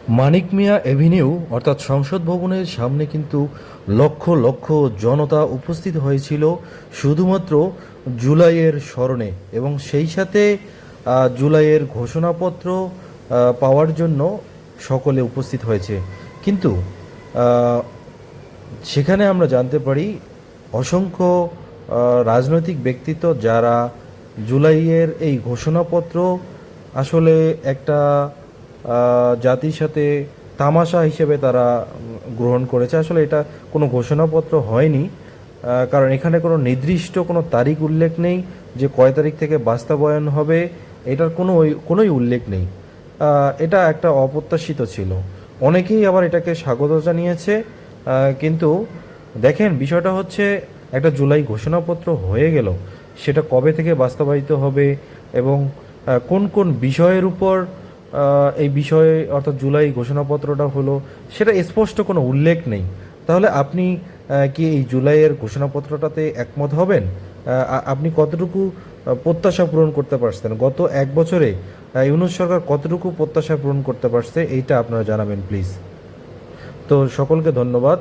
মানিক মিয়া Avenue অর্থাৎ সংসদ ভবনের সামনে কিন্তু লক্ষ লক্ষ জনতা উপস্থিত হয়েছিল শুধুমাত্র জুলাইয়ের স্মরণে এবং সেই সাথে জুলাইয়ের ঘোষণাপত্র পাওয়ার জন্য সকলে উপস্থিত হয়েছে। কিন্তু আহ, সেখানে আমরা জানতে পারি অসংখ্য রাজনৈতিক ব্যক্তিত্ব যারা জুলাইয়ের এই ঘোষণাপত্র আসলে একটা জাতির সাথে তামাশা হিসেবে তারা গ্রহণ করেছে। আসলে এটা কোনো ঘোষণাপত্র হয়নি, কারণ এখানে কোনো নির্দিষ্ট কোনো তারিখ উল্লেখ নেই যে কয় তারিখ থেকে বাস্তবায়ন হবে, এটার কোনোই উল্লেখ নেই। এটা একটা অপ্রত্যাশিত ছিল। অনেকেই আবার এটাকে স্বাগত জানিয়েছে। কিন্তু দেখেন, বিষয়টা হচ্ছে একটা জুলাই ঘোষণাপত্র হয়ে গেল, সেটা কবে থেকে বাস্তবায়িত হবে এবং কোন কোন বিষয়ের উপর এই বিষয়ে অর্থাৎ জুলাই ঘোষণাপত্রটা হলো, সেটা স্পষ্ট কোনো উল্লেখ নেই। তাহলে আপনি কি এই জুলাইয়ের ঘোষণাপত্রটাতে একমত হবেন? আপনি কতটুকু প্রত্যাশা পূরণ করতে পারছেন গত এক বছরে? ইউনূস সরকার কতটুকু প্রত্যাশা পূরণ করতে পারছে, এইটা আপনারা জানাবেন প্লিজ। তো সকলকে ধন্যবাদ।